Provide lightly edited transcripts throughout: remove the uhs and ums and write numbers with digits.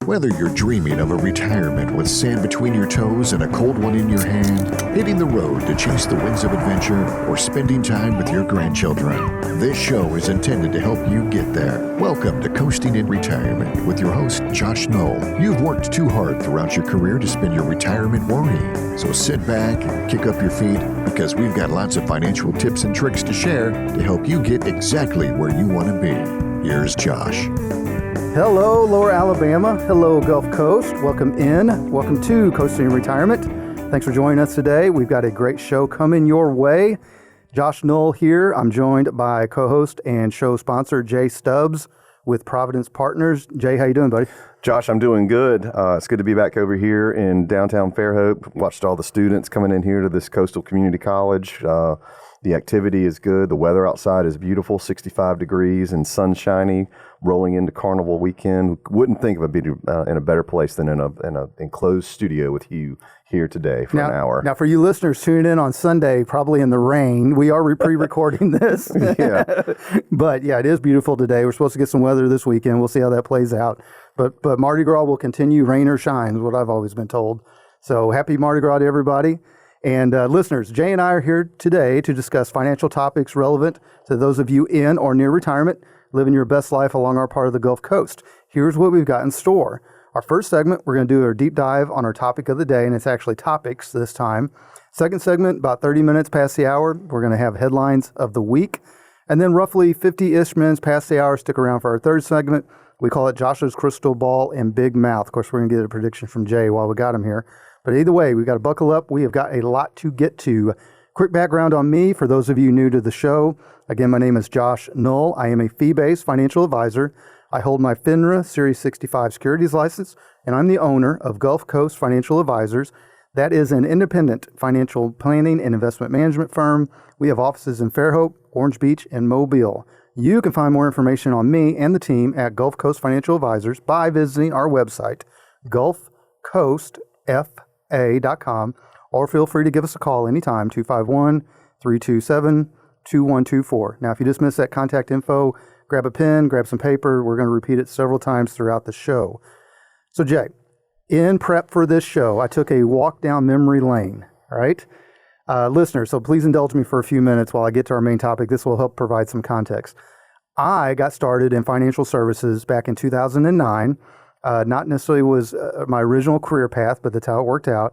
Whether you're dreaming of a retirement with sand between your toes and a cold one in your hand, hitting the road to chase the winds of adventure, or spending time with your grandchildren, this show is intended to help you get there. Welcome to Coasting in Retirement with your host, Josh Knoll. You've worked too hard throughout your career to spend your retirement worrying. So sit back and kick up your feet because we've got lots of financial tips and tricks to share to help you get exactly where you want to be. Here's Josh. Hello, Lower Alabama. Hello, Gulf Coast. Welcome in. Welcome to Coasting in Retirement. Thanks for joining us today. We've got a great show coming your way. Josh Knoll here. I'm joined by co-host and show sponsor Jay Stubbs with Providence Partners. Jay, how you doing, buddy? Josh, I'm doing good. It's good to be back over here in downtown Fairhope. Watched all the students coming in here to this Coastal Community College. The activity is good. The weather outside is beautiful, 65 degrees and sunshiny, rolling into Carnival weekend. Wouldn't think of it being in a better place than in a enclosed studio with you here today for an hour. Now, for you listeners tuning in on Sunday, probably in the rain, we are pre-recording this. Yeah. But yeah, it is beautiful today. We're supposed to get some weather this weekend. We'll see how that plays out. But Mardi Gras will continue, rain or shine, is what I've always been told. So happy Mardi Gras to everybody. And listeners, Jay and I are here today to discuss financial topics relevant to those of you in or near retirement, living your best life along our part of the Gulf Coast. Here's what we've got in store. Our first segment, we're going to do our deep dive on our topic of the day, and it's actually topics this time. Second segment, about 30 minutes past the hour, we're going to have headlines of the week. And then roughly 50-ish minutes past the hour, stick around for our third segment. We call it Josh's Crystal Ball and Big Mouth. Of course, we're going to get a prediction from Jay while we got him here. But either way, we've got to buckle up. We have got a lot to get to. Quick background on me for those of you new to the show. Again, my name is Josh Knoll. I am a fee-based financial advisor. I hold my FINRA Series 65 securities license, and I'm the owner of Gulf Coast Financial Advisors. That is an independent financial planning and investment management firm. We have offices in Fairhope, Orange Beach, and Mobile. You can find more information on me and the team at Gulf Coast Financial Advisors by visiting our website, gulfcoastfa.com, or feel free to give us a call anytime, 251-327-2124. Now, if you just missed that contact info, grab a pen, grab some paper. We're going to repeat it several times throughout the show. So, Jay, in prep for this show, I took a walk down memory lane, all right? Listeners, so please indulge me for a few minutes while I get to our main topic. This will help provide some context. I got started in financial services back in 2009. Not necessarily was my original career path, but that's how it worked out.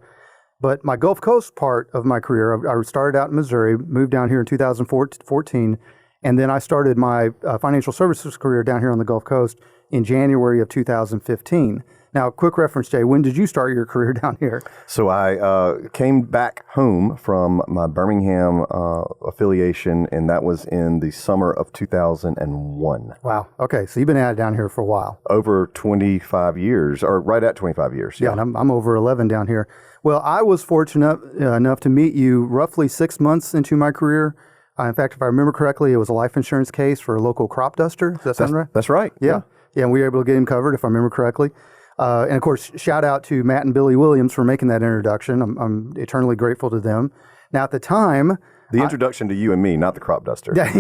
But my Gulf Coast part of my career, I started out in Missouri, moved down here in 2014, and then I started my financial services career down here on the Gulf Coast in January of 2015. Now, quick reference, Jay, when did you start your career down here? So I came back home from my Birmingham affiliation, and that was in the summer of 2001. Wow. Okay, so you've been at it down here for a while. Over 25 years, or right at 25 years. Yeah, and I'm over 11 down here. Well, I was fortunate enough to meet you roughly 6 months into my career. In fact, if I remember correctly, it was a life insurance case for a local crop duster. Does that sound right? That's right. Yeah, and we were able to get him covered, if I remember correctly. And of course, shout out to Matt and Billy Williams for making that introduction. I'm eternally grateful to them. Now, at the time, the introduction to you and me, not the crop duster. Yeah,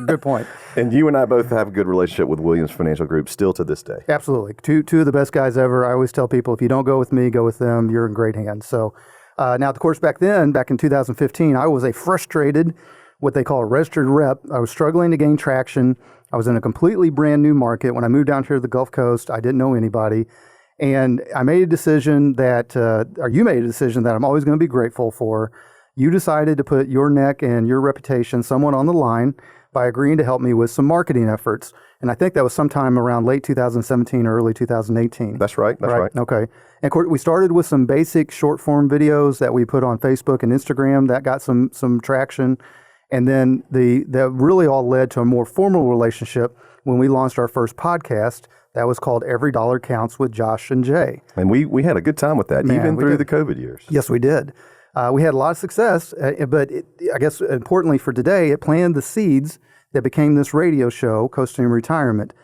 good point. And you and I both have a good relationship with Williams Financial Group still to this day. Absolutely. Two of the best guys ever. I always tell people, if you don't go with me, go with them. You're in great hands. So now, of course, back in 2015, I was a frustrated, what they call a registered rep. I was struggling to gain traction. I was in a completely brand new market. When I moved down here to the Gulf Coast, I didn't know anybody. And I made a decision you made a decision that I'm always going to be grateful for. You decided to put your neck and your reputation somewhat on the line by agreeing to help me with some marketing efforts. And I think that was sometime around late 2017 or early 2018. That's right. Okay. And of course, we started with some basic short form videos that we put on Facebook and Instagram that got some traction. And then that really all led to a more formal relationship when we launched our first podcast. That was called Every Dollar Counts with Josh and Jay. And we had a good time with that, even through the COVID years. Yes, we did. We had a lot of success, but I guess importantly for today, it planted the seeds that became this radio show, Coasting in Retirement.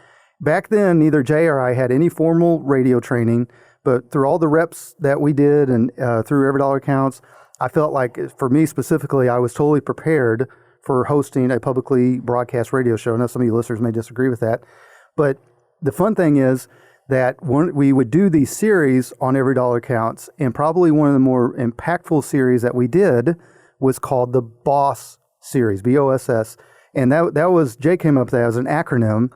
Back then, neither Jay or I had any formal radio training, but through all the reps that we did and through Every Dollar Counts, I felt like, for me specifically, I was totally prepared for hosting a publicly broadcast radio show. I know some of you listeners may disagree with that, but the fun thing is that we would do these series on Every Dollar Counts, and probably one of the more impactful series that we did was called the B.O.S.S series, B.O.S.S. And that was, Jay came up with that as an acronym.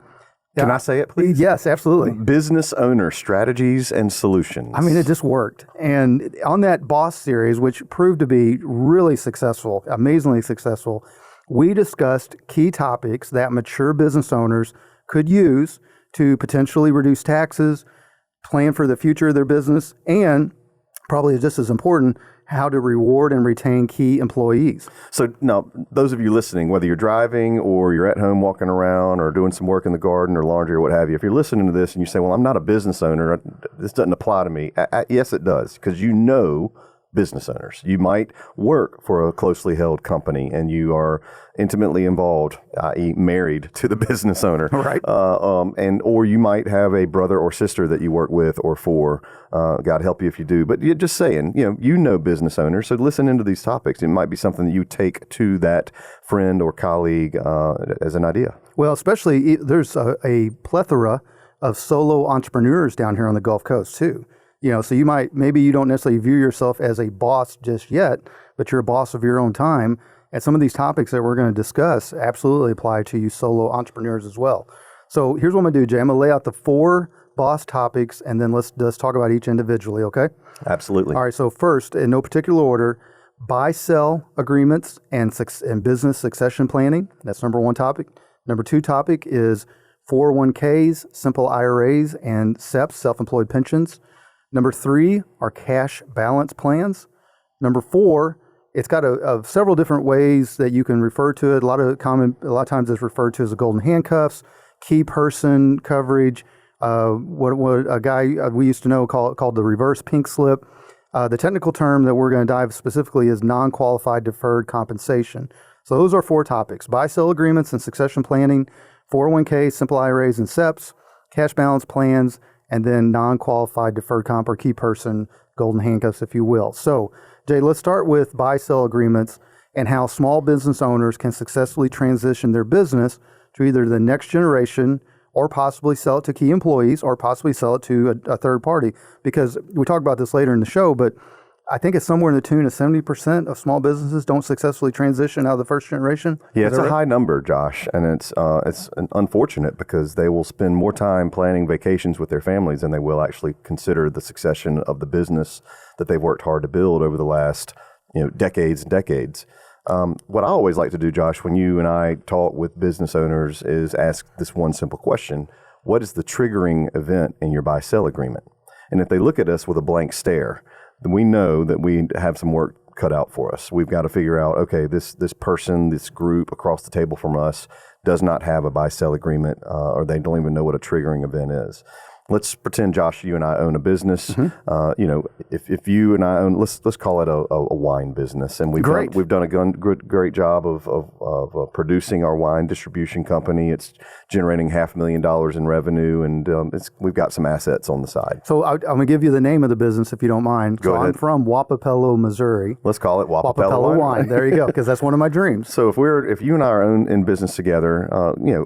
Can I say it, please? Yes, absolutely. Business Owner Strategies and Solutions. I mean, it just worked. And on that B.O.S.S series, which proved to be really successful, amazingly successful, we discussed key topics that mature business owners could use to potentially reduce taxes, plan for the future of their business, and probably just as important, how to reward and retain key employees. So now, those of you listening, whether you're driving or you're at home walking around or doing some work in the garden or laundry or what have you, if you're listening to this and you say, well, I'm not a business owner, this doesn't apply to me. Yes, it does, because you know business owners. You might work for a closely held company and you are intimately involved, i.e. married to the business owner. Right. Or you might have a brother or sister that you work with or for. God help you if you do. But you're just saying, you know business owners, so listen into these topics. It might be something that you take to that friend or colleague as an idea. Well, especially there's a plethora of solo entrepreneurs down here on the Gulf Coast too. So maybe you don't necessarily view yourself as a boss just yet, but you're a boss of your own time. And some of these topics that we're going to discuss absolutely apply to you solo entrepreneurs as well. So here's what I'm going to do, Jay. I'm going to lay out the 4 boss topics, and then let's talk about each individually, okay? Absolutely. All right, so first, in no particular order, buy-sell agreements and business succession planning. That's number 1 topic. Number 2 topic is 401ks, simple IRAs, and SEPs, self-employed pensions. Number 3 are cash balance plans. Number 4, it's got several different ways that you can refer to it. A lot of times it's referred to as the golden handcuffs, key person coverage, what a guy we used to know called the reverse pink slip. The technical term that we're going to dive specifically is non-qualified deferred compensation. So those are 4 topics: buy-sell agreements and succession planning, 401k, simple IRAs and SEPs, cash balance plans, and then non-qualified deferred comp or key person golden handcuffs, if you will. So, Jay, let's start with buy-sell agreements and how small business owners can successfully transition their business to either the next generation or possibly sell it to key employees or possibly sell it to a third party. Because we talk about this later in the show, but I think it's somewhere in the tune of 70% of small businesses don't successfully transition out of the first generation. Yeah, it's a high number, Josh, and it's unfortunate because they will spend more time planning vacations with their families than they will actually consider the succession of the business that they've worked hard to build over the last decades and decades. What I always like to do, Josh, when you and I talk with business owners is ask this one simple question: what is the triggering event in your buy-sell agreement? And if they look at us with a blank stare, then we know that we have some work cut out for us. We've got to figure out, okay, this person, this group across the table from us does not have a buy-sell agreement, or they don't even know what a triggering event is. Let's pretend, Josh, you and I own a business. Mm-hmm. If you and I own, let's call it a wine business, and we've done a great job of producing our wine distribution company. It's generating $500,000 in revenue, and we've got some assets on the side. So I'm going to give you the name of the business if you don't mind. Go ahead. I'm from Wapapello, Missouri. Let's call it Wapapello wine. There you go, because that's one of my dreams. So if you and I are in business together,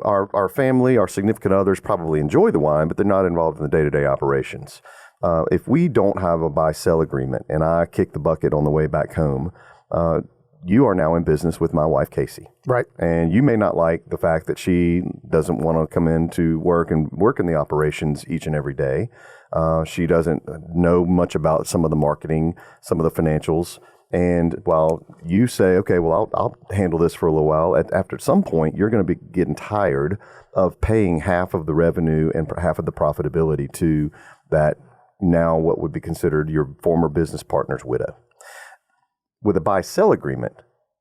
our family, our significant others probably enjoy the wine, but they're not involved in the day-to-day operations. If we don't have a buy-sell agreement and I kick the bucket on the way back home, you are now in business with my wife, Casey. Right. And you may not like the fact that she doesn't want to come into work and work in the operations each and every day. She doesn't know much about some of the marketing, some of the financials. And while you say, okay, well, I'll handle this for a little while, after some point, you're going to be getting tired of paying half of the revenue and half of the profitability to that now what would be considered your former business partner's widow. With a buy-sell agreement,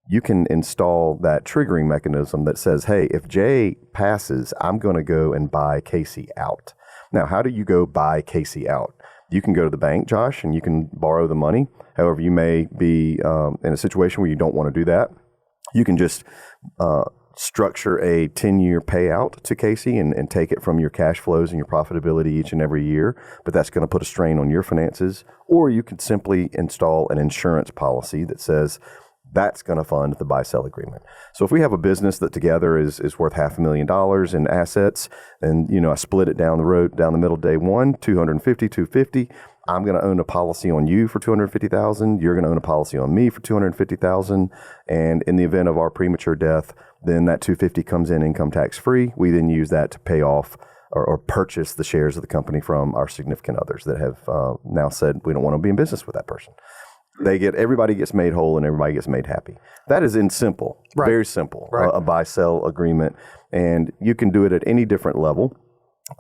you can install that triggering mechanism that says, hey, if Jay passes, I'm going to go and buy Casey out. Now, how do you go buy Casey out? You can go to the bank, Josh, and you can borrow the money. However, you may be in a situation where you don't want to do that. You can just structure a 10-year payout to Casey and take it from your cash flows and your profitability each and every year, but that's going to put a strain on your finances. Or you could simply install an insurance policy that says, That's going to fund the buy-sell agreement. So if we have a business that together is worth $500,000 in assets, and I split it down the middle day one, 250, 250. I'm going to own a policy on you for $250,000. You're going to own a policy on me for $250,000. And in the event of our premature death, then that $250 comes in income tax free. We then use that to pay off or purchase the shares of the company from our significant others that have now said we don't want to be in business with that person. Everybody gets made whole and everybody gets made happy. That is very simple, a buy-sell agreement. And you can do it at any different level.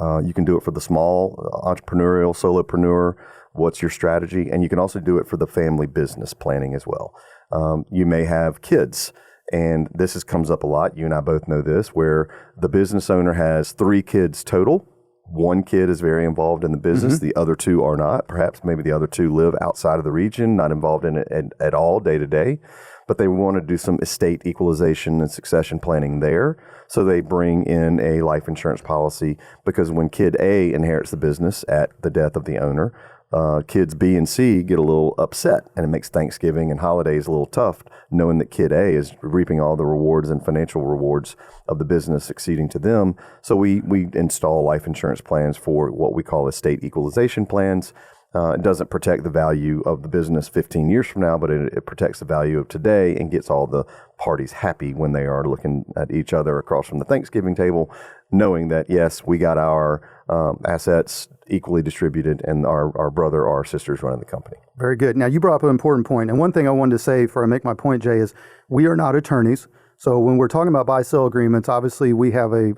You can do it for the small entrepreneurial solopreneur. What's your strategy? And you can also do it for the family business planning as well. You may have kids, and this comes up a lot. You and I both know this, where the business owner has 3 kids total. One kid is very involved in the business. The other 2 are not. Perhaps maybe the other 2 live outside of the region, not involved in it at all day to day. But they want to do some estate equalization and succession planning there. So they bring in a life insurance policy, because when kid A inherits the business at the death of the owner, kids B and C get a little upset, and it makes Thanksgiving and holidays a little tough, knowing that kid A is reaping all the rewards and financial rewards of the business succeeding to them. So we install life insurance plans for what we call estate equalization plans. It doesn't protect the value of the business 15 years from now, but it protects the value of today and gets all the parties happy when they are looking at each other across from the Thanksgiving table, knowing that, yes, we got our assets equally distributed and our brother or our sister is running the company. Very good. Now, you brought up an important point. And one thing I wanted to say before I make my point, Jay, is we are not attorneys. So when we're talking about buy-sell agreements, obviously we have a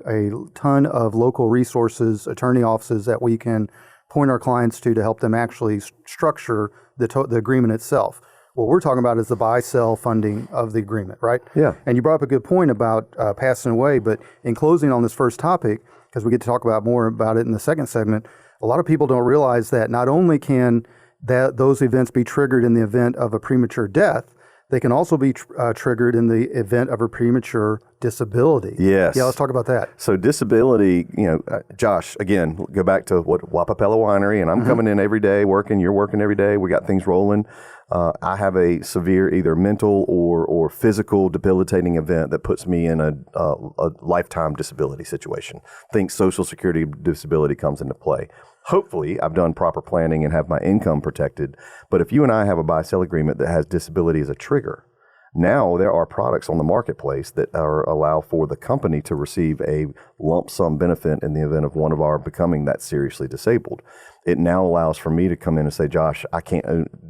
ton of local resources, attorney offices that we can point our clients to help them actually structure the agreement itself. What we're talking about is the buy-sell funding of the agreement, right? Yeah. And you brought up a good point about passing away, but in closing on this first topic, because we get to talk about more about it in the second segment, a lot of people don't realize that not only can those events be triggered in the event of a premature death, they can also be triggered in the event of a premature disability. Yes. Yeah, let's talk about that. So disability, Josh, again, go back to Wapapella Winery, and I'm coming in every day working, you're working every day, we got things rolling. I have a severe either mental or physical debilitating event that puts me in a lifetime disability situation. Think Social Security disability comes into play. Hopefully, I've done proper planning and have my income protected. But if you and I have a buy-sell agreement that has disability as a trigger, now there are products on the marketplace that allow for the company to receive a lump sum benefit in the event of one of our becoming that seriously disabled. It now allows for me to come in and say, Josh, I can't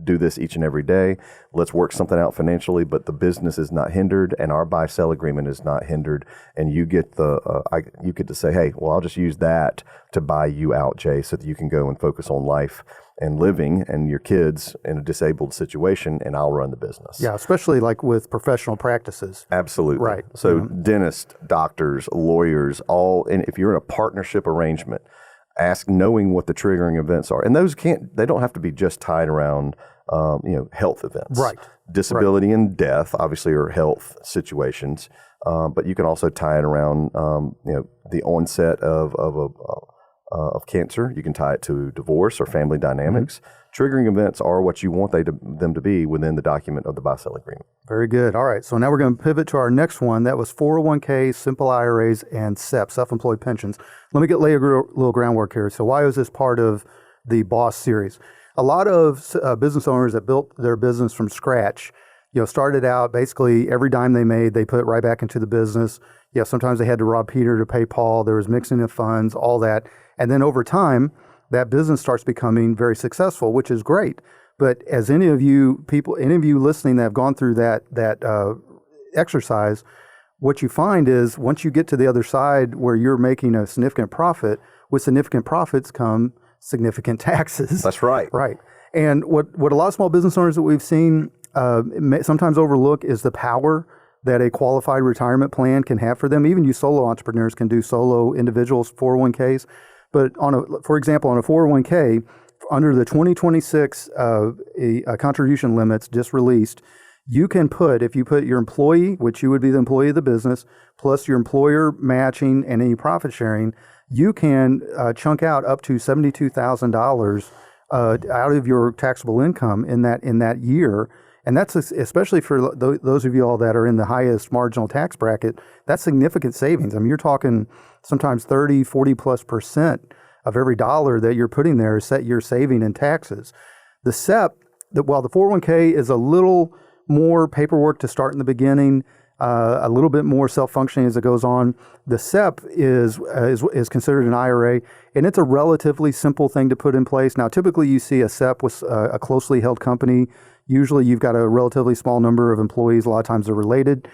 do this each and every day. Let's work something out financially, but the business is not hindered and our buy-sell agreement is not hindered. And you get you get to say, hey, well, I'll just use that to buy you out, Jay, so that you can go and focus on life and living and your kids in a disabled situation, and I'll run the business. Yeah, especially like with professional practices. Absolutely. Right. So dentists, doctors, lawyers, and if you're in a partnership arrangement, knowing what the triggering events are. And those they don't have to be just tied around, health events. Right. Disability and death, obviously, are health situations. But you can also tie it around, the onset of cancer. You can tie it to divorce or family dynamics. Triggering events are what you want them to be within the document of the buy-sell agreement. Very good. All right. So now we're going to pivot to our next one. That was 401k, simple IRAs, and SEP, self-employed pensions. Let me lay a little groundwork here. So why is this part of the B.O.S.S series? A lot of business owners that built their business from scratch, started out basically every dime they made, they put right back into the business. Sometimes they had to rob Peter to pay Paul. There was mixing of funds, all that. And then over time, that business starts becoming very successful, which is great. But as any of you listening that have gone through that exercise, what you find is once you get to the other side where you're making a significant profit, with significant profits come significant taxes. That's right. Right. And what a lot of small business owners that we've seen sometimes overlook is the power that a qualified retirement plan can have for them. Even you solo entrepreneurs can do solo individuals 401ks. But for example, on a 401k, under the 2026 contribution limits just released, you can if you put your employee, which you would be the employee of the business, plus your employer matching and any profit sharing, you can chunk out up to $72,000 out of your taxable income in that year. And that's especially for those of you all that are in the highest marginal tax bracket, that's significant savings. I mean, you're talking sometimes 30, 40+% of every dollar that you're putting there you're saving in taxes. The SEP, while the 401k is a little more paperwork to start in the beginning, a little bit more self-functioning as it goes on, the SEP is considered an IRA, and it's a relatively simple thing to put in place. Now, typically you see a SEP with a closely held company. Usually you've got a relatively small number of employees. A lot of times they're related.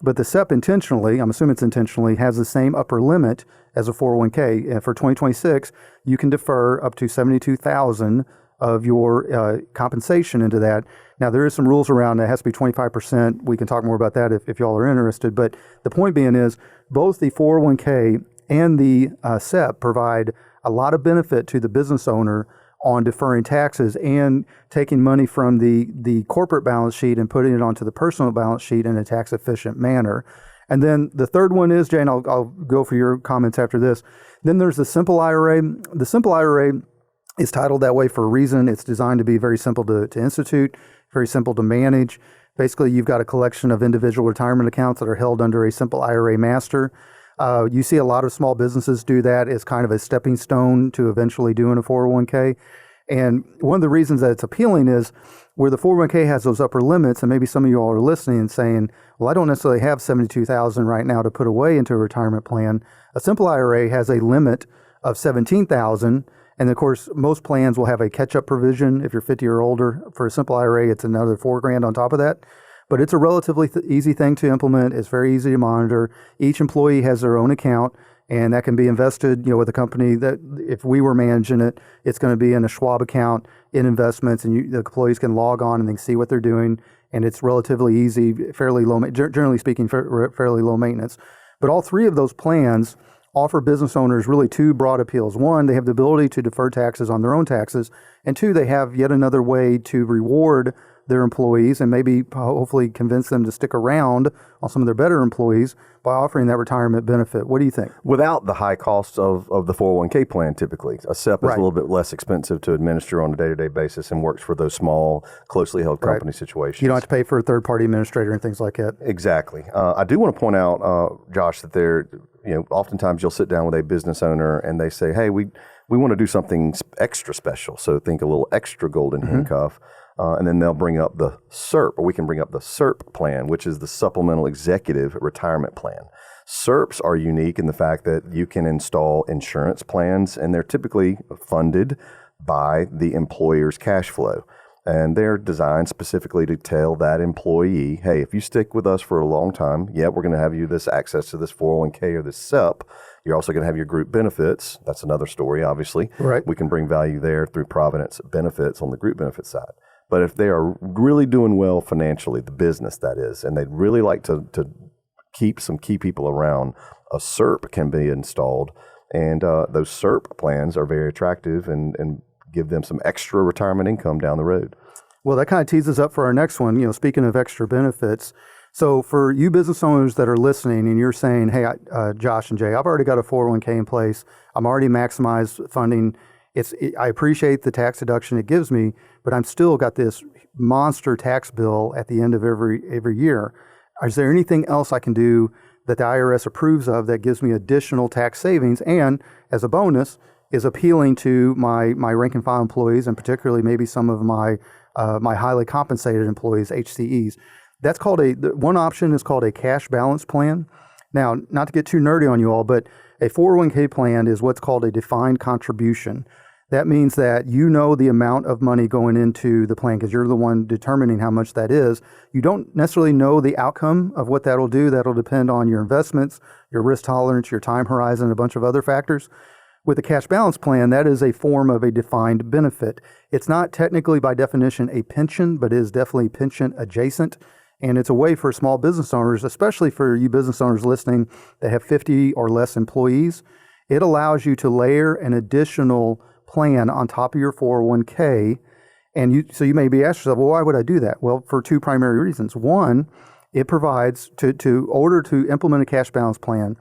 But the SEP intentionally, I'm assuming it's intentionally, has the same upper limit as a 401k. And for 2026, you can defer up to $72,000 of your compensation into that. Now, there is some rules around that. It has to be 25%. We can talk more about that if y'all are interested. But the point being is both the 401k and the SEP provide a lot of benefit to the business owner on deferring taxes and taking money from the corporate balance sheet and putting it onto the personal balance sheet in a tax efficient manner. And then the third one is, Jane, I'll go for your comments after this. Then there's the simple IRA. The simple IRA is titled that way for a reason. It's designed to be very simple to institute, very simple to manage. Basically, you've got a collection of individual retirement accounts that are held under a simple IRA master. You see a lot of small businesses do that as kind of a stepping stone to eventually doing a 401k. And one of the reasons that it's appealing is where the 401k has those upper limits, and maybe some of you all are listening and saying, well, I don't necessarily have $72,000 right now to put away into a retirement plan. A simple IRA has a limit of $17,000. And of course, most plans will have a catch-up provision. If you're 50 or older, for a simple IRA, it's another $4,000 on top of that. But it's a relatively easy thing to implement. It's very easy to monitor. Each employee has their own account, and that can be invested, with a company that if we were managing it, it's going to be in a Schwab account in investments, and the employees can log on and they can see what they're doing. And it's relatively easy, fairly low, generally speaking, fairly low maintenance. But all three of those plans offer business owners really two broad appeals. One, they have the ability to defer taxes on their own taxes. And two, they have yet another way to reward their employees and maybe hopefully convince them to stick around on some of their better employees by offering that retirement benefit. What do you think? Without the high costs of the 401k plan, typically. A SEP is a little bit less expensive to administer on a day-to-day basis and works for those small, closely held company situations. You don't have to pay for a third-party administrator and things like that. Exactly. I do want to point out, Josh, that oftentimes you'll sit down with a business owner and they say, hey, we want to do something extra special. So think a little extra golden handcuff. And then they'll bring up the SERP, or we can bring up the SERP plan, which is the Supplemental Executive Retirement Plan. SERPs are unique in the fact that you can install insurance plans, and they're typically funded by the employer's cash flow. And they're designed specifically to tell that employee, hey, if you stick with us for a long time, we're going to have you this access to this 401k or this SEP. You're also going to have your group benefits. That's another story, obviously. Right. We can bring value there through Providence benefits on the group benefit side. But if they are really doing well financially, the business that is, and they'd really like to keep some key people around, a SERP can be installed. And those SERP plans are very attractive and give them some extra retirement income down the road. Well, that kind of tees us up for our next one. Speaking of extra benefits. So for you business owners that are listening and you're saying, hey, Josh and Jay, I've already got a 401k in place. I'm already maximized funding. I appreciate the tax deduction it gives me, but I'm still got this monster tax bill at the end of every year. Is there anything else I can do that the IRS approves of that gives me additional tax savings and, as a bonus, is appealing to my rank and file employees and particularly maybe some of my highly compensated employees, HCEs? That's called one option is called a cash balance plan. Now, not to get too nerdy on you all, but a 401k plan is what's called a defined contribution. That means that the amount of money going into the plan because you're the one determining how much that is. You don't necessarily know the outcome of what that'll do. That'll depend on your investments, your risk tolerance, your time horizon, a bunch of other factors. With a cash balance plan, that is a form of a defined benefit. It's not technically by definition a pension, but it is definitely pension adjacent. And it's a way for small business owners, especially for you business owners listening that have 50 or less employees. It allows you to layer an additional plan on top of your 401k. And so you may be asking yourself, well, why would I do that? Well, for two primary reasons. One, it provides in order to implement a cash balance plan,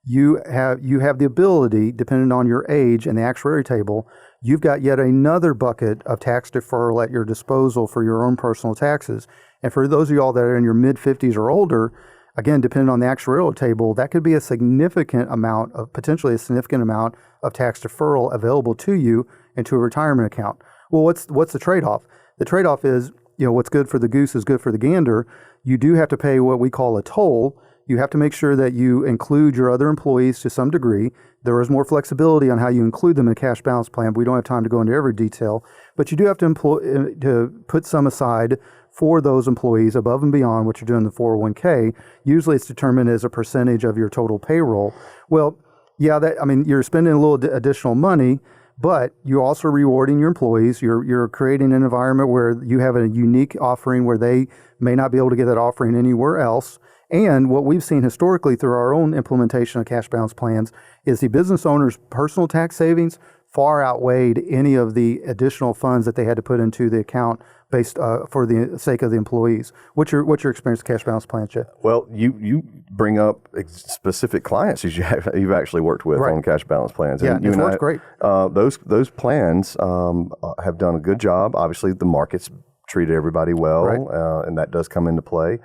you have the ability, depending on your age and the actuary table, you've got yet another bucket of tax deferral at your disposal for your own personal taxes. And for those of y'all that are in your mid-50s or older, again, depending on the actuarial table, that could be potentially a significant amount of tax deferral available to you into a retirement account. Well, what's the trade-off? The trade-off is, what's good for the goose is good for the gander. You do have to pay what we call a toll. You have to make sure that you include your other employees to some degree. There is more flexibility on how you include them in a cash balance plan. We don't have time to go into every detail, but you do have to put some aside for those employees above and beyond what you're doing in the 401k. Usually it's determined as a percentage of your total payroll. Well, yeah, you're spending a little additional money, but you're also rewarding your employees. You're creating an environment where you have a unique offering where they may not be able to get that offering anywhere else. And what we've seen historically through our own implementation of cash balance plans is the business owner's personal tax savings far outweighed any of the additional funds that they had to put into the account based for the sake of the employees. What's your experience with cash balance plans, Jeff? Well, you bring up specific clients you've actually worked with on cash balance plans. Yeah, and it works great. Those plans have done a good job. Obviously, the market's treated everybody well, and that does come into play.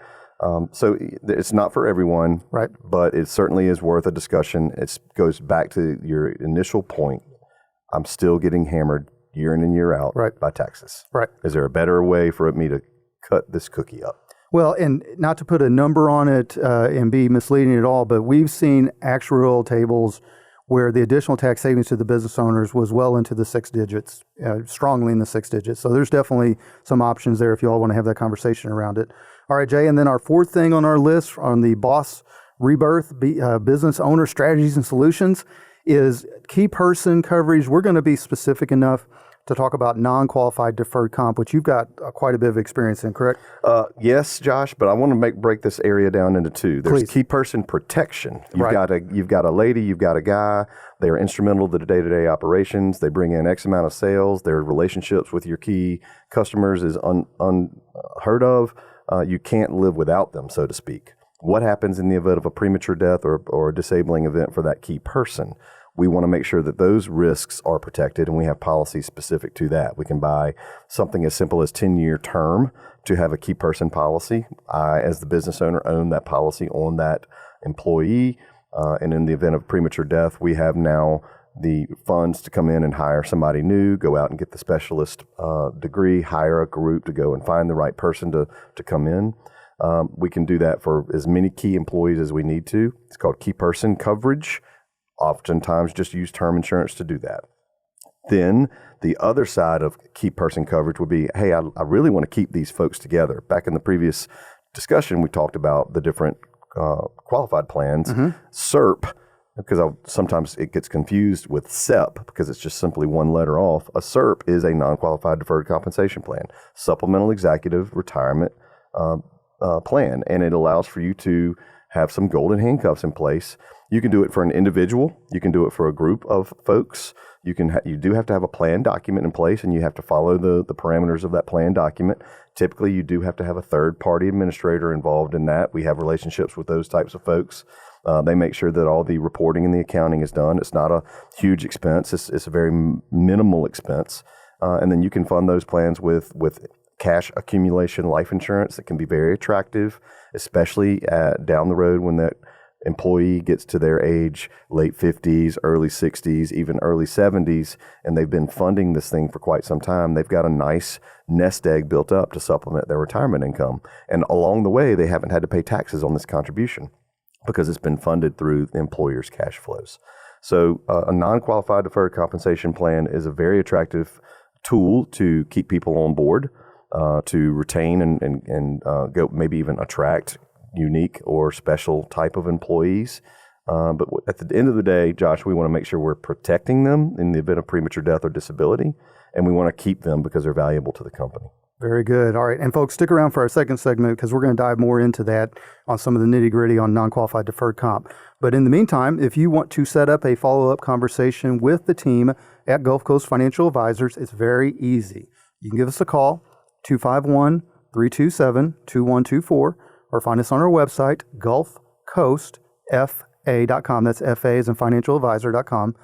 So it's not for everyone, right? But it certainly is worth a discussion. It goes back to your initial point. I'm still getting hammered year in and year out by taxes. Right. Is there a better way for me to cut this cookie up? Well, and not to put a number on it and be misleading at all, but we've seen actuarial tables where the additional tax savings to the business owners was well into the 6 digits, strongly in the 6 digits. So there's definitely some options there if you all want to have that conversation around it. All right, Jay, and then our fourth thing on our list on the B.O.S.S Rebirth Business Owner Strategies and Solutions is key person coverage. We're going to be specific enough to talk about non-qualified deferred comp, which you've got quite a bit of experience in, correct? Yes, Josh, but I want to break this area down into two. There's Please. Key person protection. You've got a lady, you've got a guy. They are instrumental to the day-to-day operations. They bring in X amount of sales. Their relationships with your key customers is unheard of. You can't live without them, so to speak. What happens in the event of a premature death or a disabling event for that key person? We want to make sure that those risks are protected, and we have policies specific to that. We can buy something as simple as 10-year term to have a key person policy. I, as the business owner, own that policy on that employee, and in the event of premature death, we have now the funds to come in and hire somebody new, go out and get the specialist degree, hire a group to go and find the right person to come in. We can do that for as many key employees as we need to. It's called key person coverage. Oftentimes just use term insurance to do that. Then the other side of key person coverage would be, hey, I really want to keep these folks together. Back in the previous discussion, we talked about the different qualified plans. SERP, because sometimes it gets confused with SEP because it's just simply one letter off. A SERP is a non-qualified deferred compensation plan, supplemental executive retirement plan, and it allows for you to have some golden handcuffs in place. You can do it for an individual. You can do it for a group of folks. You do have to have a plan document in place, and you have to follow the parameters of that plan document. Typically, you do have to have a third-party administrator involved in that. We have relationships with those types of folks. They make sure that all the reporting and the accounting is done. It's not a huge expense. It's a very minimal expense. And then you can fund those plans with cash accumulation life insurance that can be very attractive, especially down the road when that employee gets to their age, late 50s, early 60s, even early 70s, and they've been funding this thing for quite some time. They've got a nice nest egg built up to supplement their retirement income. And along the way, they haven't had to pay taxes on this contribution because it's been funded through the employer's cash flows. So a non-qualified deferred compensation plan is a very attractive tool to keep people on board, to retain and go maybe even attract unique or special type of employees. But at the end of the day, Josh, we want to make sure we're protecting them in the event of premature death or disability, and we want to keep them because they're valuable to the company. Very good. All right. And folks, stick around for our second segment because we're going to dive more into that on some of the nitty-gritty on non-qualified deferred comp. But in the meantime, if you want to set up a follow-up conversation with the team at Gulf Coast Financial Advisors, it's very easy. You can give us a call, 251-327-2124, or find us on our website, gulfcoastfa.com. That's FA as in financialadvisor.com.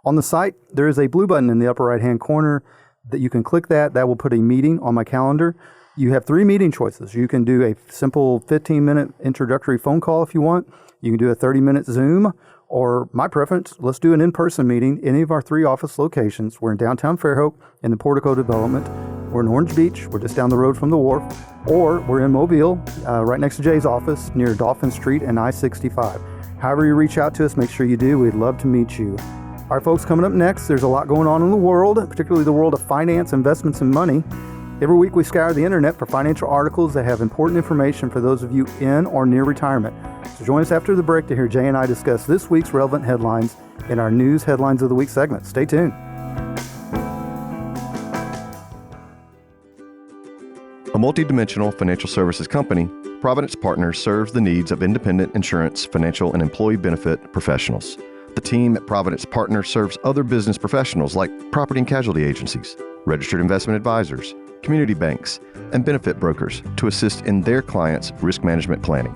On the site, there is a blue button in the upper right-hand corner that you can click that. That will put a meeting on my calendar. You have 3 meeting choices. You can do a simple 15-minute introductory phone call if you want. You can do a 30-minute Zoom, or my preference, let's do an in-person meeting. Any of our 3 office locations. We're in downtown Fairhope in the Portico development. We're in Orange Beach. We're just down the road from the wharf. Or we're in Mobile, right next to Jay's office near Dolphin Street and I-65. However you reach out to us, make sure you do. We'd love to meet you. All right, folks, coming up next, there's a lot going on in the world, particularly the world of finance, investments, and money. Every week we scour the internet for financial articles that have important information for those of you in or near retirement. So join us after the break to hear Jay and I discuss this week's relevant headlines in our News Headlines of the Week segment. Stay tuned. A multidimensional financial services company, Providence Partners serves the needs of independent insurance, financial, and employee benefit professionals. The team at Providence Partners serves other business professionals like property and casualty agencies, registered investment advisors, community banks, and benefit brokers to assist in their clients' risk management planning.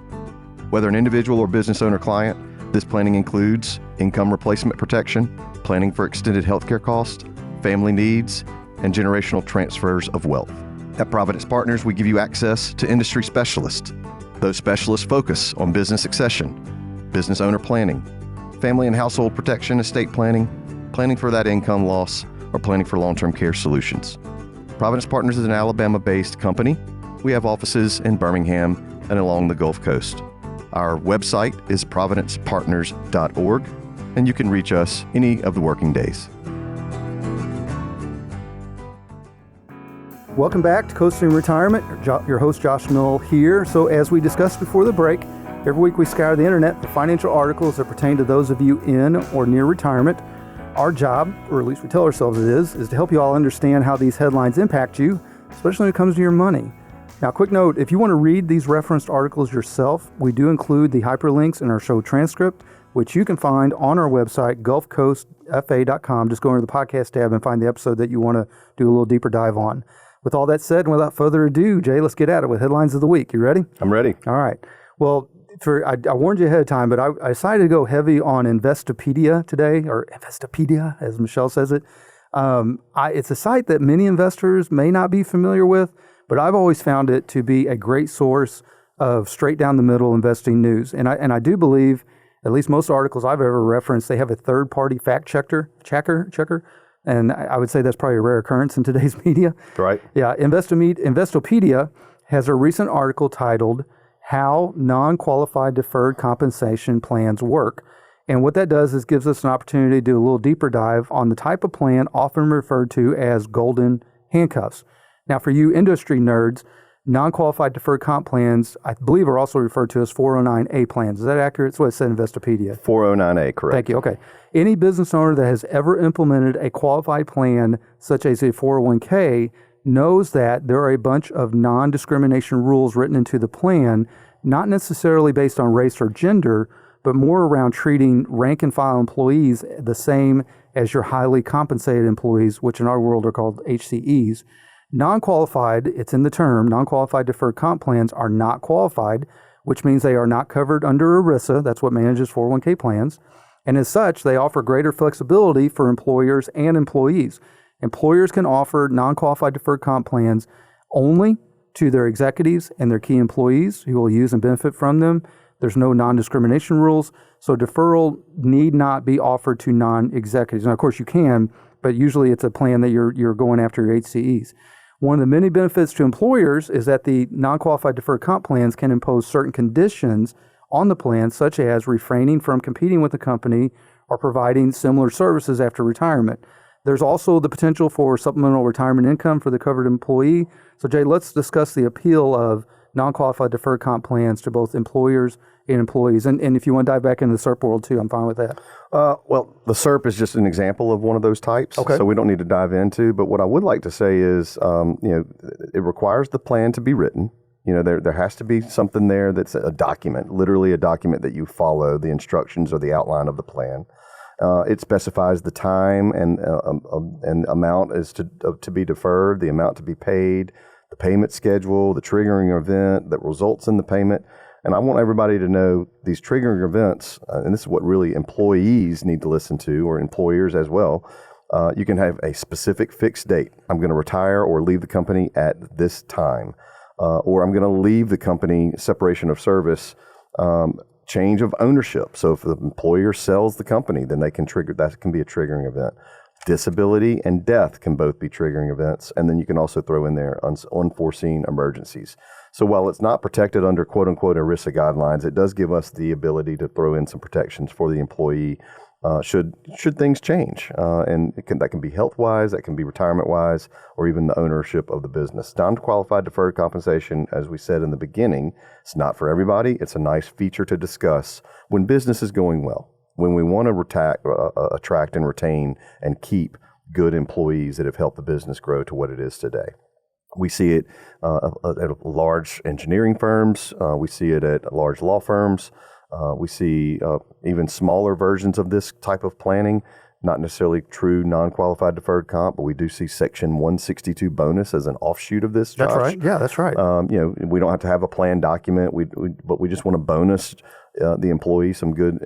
Whether an individual or business owner client, this planning includes income replacement protection, planning for extended healthcare costs, family needs, and generational transfers of wealth. At Providence Partners, we give you access to industry specialists. Those specialists focus on business succession, business owner planning, family and household protection, estate planning, planning for that income loss, or planning for long-term care solutions. Providence Partners is an Alabama-based company. We have offices in Birmingham and along the Gulf Coast. Our website is providencepartners.org, and you can reach us any of the working days. Welcome back to Coasting Retirement. Your host, Josh Knoll, here. So as we discussed before the break, every week we scour the internet for financial articles that pertain to those of you in or near retirement. Our job, or at least we tell ourselves it is to help you all understand how these headlines impact you, especially when it comes to your money. Now, quick note, if you want to read these referenced articles yourself, we do include the hyperlinks in our show transcript, which you can find on our website, gulfcoastfa.com. Just go into the podcast tab and find the episode that you want to do a little deeper dive on. With all that said, and without further ado, Jay, let's get at it with Headlines of the Week. You ready? I'm ready. All right. Well, I warned you ahead of time, but I decided to go heavy on Investopedia today, or Investopedia, as Michelle says it. It's a site that many investors may not be familiar with, but I've always found it to be a great source of straight down the middle investing news. And I do believe, at least most articles I've ever referenced, they have a third-party fact checker. And I would say that's probably a rare occurrence in today's media. Right. Yeah, Investopedia has a recent article titled How Non-Qualified Deferred Compensation Plans Work. And what that does is gives us an opportunity to do a little deeper dive on the type of plan often referred to as golden handcuffs. Now, for you industry nerds, non-qualified deferred comp plans, I believe, are also referred to as 409A plans. Is that accurate? That's what it said in Investopedia. 409A, correct. Thank you. Okay. Any business owner that has ever implemented a qualified plan, such as a 401k, knows that there are a bunch of non-discrimination rules written into the plan, not necessarily based on race or gender, but more around treating rank and file employees the same as your highly compensated employees, which in our world are called HCEs. Non-qualified, it's in the term, non-qualified deferred comp plans are not qualified, which means they are not covered under ERISA. That's what manages 401k plans. And as such, they offer greater flexibility for employers and employees. Employers can offer non-qualified deferred comp plans only to their executives and their key employees who will use and benefit from them. There's no non-discrimination rules, so deferral need not be offered to non-executives. Now, of course, you can, but usually it's a plan that you're going after your HCEs. One of the many benefits to employers is that the non-qualified deferred comp plans can impose certain conditions on the plan, such as refraining from competing with the company or providing similar services after retirement. There's also the potential for supplemental retirement income for the covered employee. So, Jay, let's discuss the appeal of non-qualified deferred comp plans to both employers and employees. And if you want to dive back into the SERP world too, I'm fine with that. Well, the SERP is just an example of one of those types, okay. So we don't need to dive into. But what I would like to say is, it requires the plan to be written. There has to be something there that's a document, literally a document that you follow, the instructions or the outline of the plan. It specifies the time and amount is to be deferred, the amount to be paid, the payment schedule, the triggering event that results in the payment. And I want everybody to know these triggering events, and this is what really employees need to listen to, or employers as well, You can have a specific fixed date. I'm going to retire or leave the company at this time. Or I'm going to leave the company, separation of service, change of ownership. So if the employer sells the company, then that can be a triggering event. Disability and death can both be triggering events. And then you can also throw in there unforeseen emergencies. So while it's not protected under quote unquote ERISA guidelines, it does give us the ability to throw in some protections for the employee should things change. And that can be health-wise, that can be retirement-wise, or even the ownership of the business. Non-qualified deferred compensation, as we said in the beginning, it's not for everybody. It's a nice feature to discuss when business is going well, when we want to attract and retain and keep good employees that have helped the business grow to what it is today. We see it at large engineering firms. We see it at large law firms. We see even smaller versions of this type of planning, not necessarily true non-qualified deferred comp, but we do see Section 162 bonus as an offshoot of this. That's Josh. right. Yeah, that's right. We don't have to have a plan document, but we just want to bonus the employee some good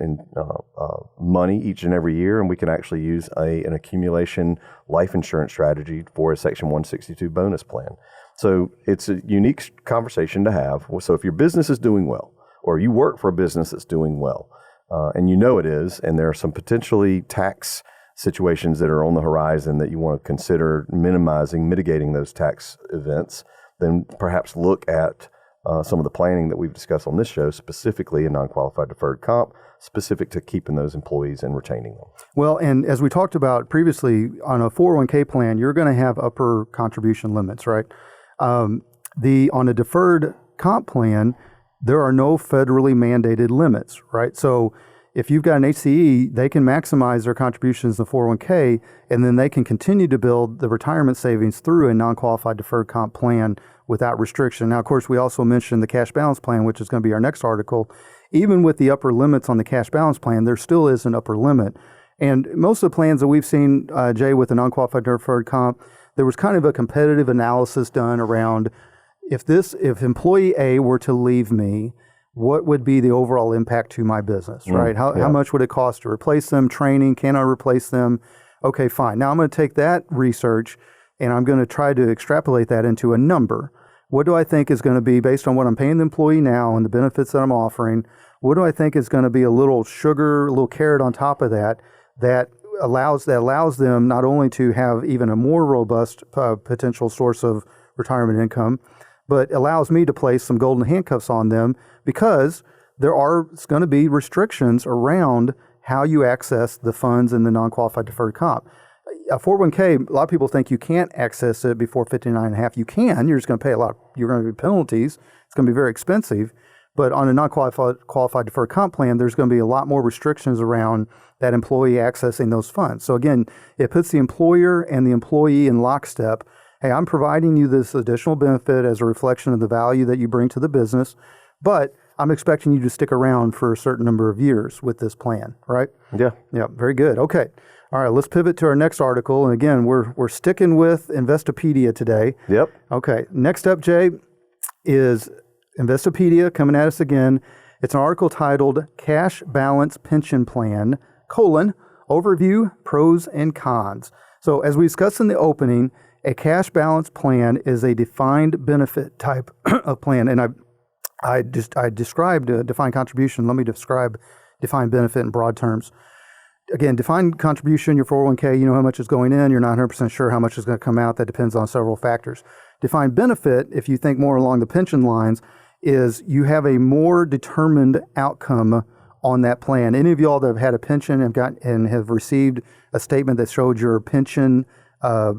money each and every year, and we can actually use an accumulation life insurance strategy for a Section 162 bonus plan. So it's a unique conversation to have. So if your business is doing well, or you work for a business that's doing well, and you know it is, and there are some potentially tax situations that are on the horizon that you want to consider mitigating those tax events, then perhaps look at some of the planning that we've discussed on this show, specifically in non-qualified deferred comp, specific to keeping those employees and retaining them. Well, and as we talked about previously, on a 401k plan, you're going to have upper contribution limits, right? On a deferred comp plan, there are no federally mandated limits, right? So if you've got an HCE, they can maximize their contributions in the 401k, and then they can continue to build the retirement savings through a non-qualified deferred comp plan without restriction. Now, of course, we also mentioned the cash balance plan, which is going to be our next article. Even with the upper limits on the cash balance plan, there still is an upper limit. And most of the plans that we've seen, Jay, with the non-qualified deferred comp, there was kind of a competitive analysis done around if employee A were to leave me, what would be the overall impact to my business, right? How much would it cost to replace them? Training, can I replace them? Okay, fine. Now I'm going to take that research and I'm going to try to extrapolate that into a number. What do I think is going to be, based on what I'm paying the employee now and the benefits that I'm offering, what do I think is going to be a little sugar, a little carrot on top of that allows them not only to have even a more robust potential source of retirement income, but allows me to place some golden handcuffs on them, because there are going to be restrictions around how you access the funds in the non-qualified deferred comp. A 401k, a lot of people think you can't access it before 59 and a half. You can. You're just going to pay you're going to be penalties. It's going to be very expensive. But on a non-qualified deferred comp plan, there's going to be a lot more restrictions around that employee accessing those funds. So again, it puts the employer and the employee in lockstep. Hey, I'm providing you this additional benefit as a reflection of the value that you bring to the business, but I'm expecting you to stick around for a certain number of years with this plan, right? Yeah. Yeah, very good. Okay. All right, let's pivot to our next article. And again, we're sticking with Investopedia today. Yep. Okay. Next up, Jay, is Investopedia coming at us again. It's an article titled Cash Balance Pension Plan, Overview, Pros and Cons. So as we discussed in the opening, a cash balance plan is a defined benefit type of plan. And I described defined contribution. Let me describe defined benefit in broad terms. Again, defined contribution, your 401k, you know how much is going in. You're not 100% sure how much is going to come out. That depends on several factors. Defined benefit, if you think more along the pension lines, is you have a more determined outcome on that plan. Any of y'all that have had a pension and have received a statement that showed your pension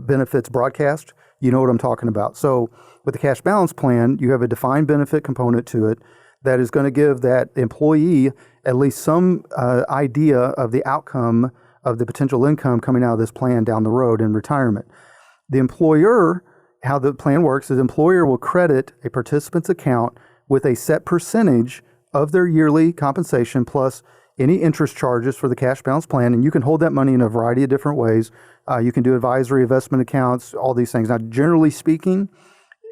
benefits broadcast, you know what I'm talking about. So with the cash balance plan, you have a defined benefit component to it that is going to give that employee at least some idea of the outcome of the potential income coming out of this plan down the road in retirement. The employer, how the plan works is the employer will credit a participant's account with a set percentage of their yearly compensation plus any interest charges for the cash balance plan, and you can hold that money in a variety of different ways. You can do advisory investment accounts, all these things. Now, generally speaking,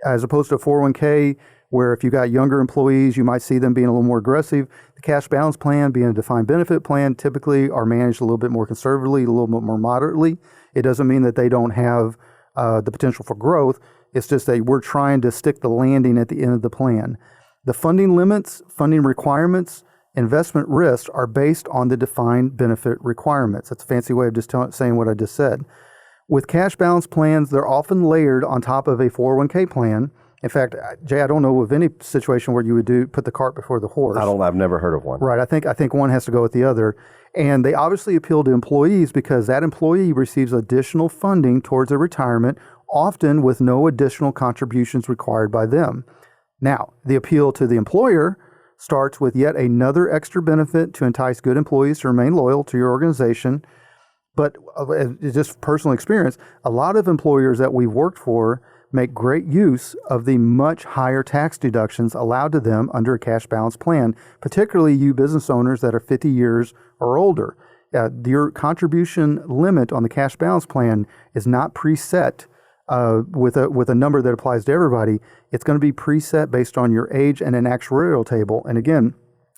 as opposed to a 401k, where if you got younger employees, you might see them being a little more aggressive. The cash balance plan, being a defined benefit plan, typically are managed a little bit more conservatively, a little bit more moderately It doesn't mean that they don't have the potential for growth. It's just that we're trying to stick the landing at the end of the plan. The funding limits, funding requirements, investment risks are based on the defined benefit requirements. That's a fancy way of just saying what I just said. With cash balance plans, they're often layered on top of a 401k plan. In fact, Jay, I don't know of any situation where you would put the cart before the horse. I've never heard of one. Right. I think one has to go with the other. And they obviously appeal to employees because that employee receives additional funding towards their retirement, often with no additional contributions required by them. Now, the appeal to the employer starts with yet another extra benefit to entice good employees to remain loyal to your organization. But just personal experience, a lot of employers that we've worked for make great use of the much higher tax deductions allowed to them under a cash balance plan, particularly you business owners that are 50 years or older. Your contribution limit on the cash balance plan is not preset with a number that applies to everybody. It's going to be preset based on your age and an actuarial table. And again,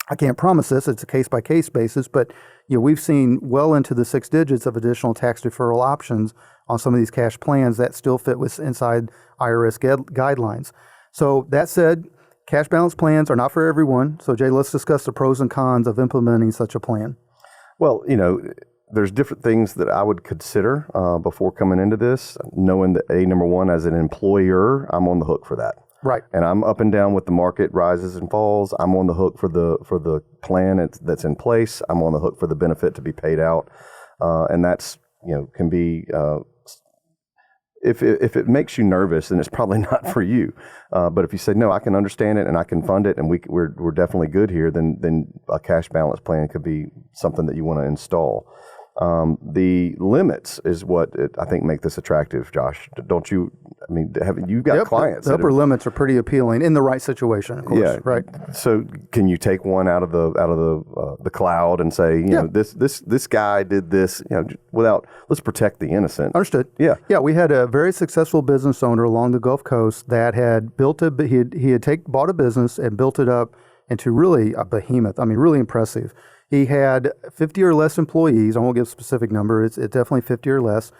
I can't promise this. It's a case-by-case basis, but we've seen well into the 6 digits of additional tax deferral options on some of these cash plans that still fit inside IRS guidelines. So that said, cash balance plans are not for everyone. So Jay, let's discuss the pros and cons of implementing such a plan. Well, there's different things that I would consider before coming into this, knowing that number one, as an employer, I'm on the hook for that. Right. And I'm up and down with the market rises and falls. I'm on the hook for the plan that's in place. I'm on the hook for the benefit to be paid out. And that's, can be, if it makes you nervous, then it's probably not for you. But if you say, no, I can understand it and I can fund it and we're definitely good here, then a cash balance plan could be something that you want to install. The limits is what I think make this attractive, Josh. Don't you? I mean, you've got clients. The upper limits are pretty appealing in the right situation, of course. Yeah, right. So, can you take one out of the cloud and say, this guy did this, let's protect the innocent. Understood. Yeah. Yeah. We had a very successful business owner along the Gulf Coast that had bought a business and built it up into really a behemoth. I mean, really impressive. He had 50 or less employees. I won't give a specific number. It's definitely 50 or less.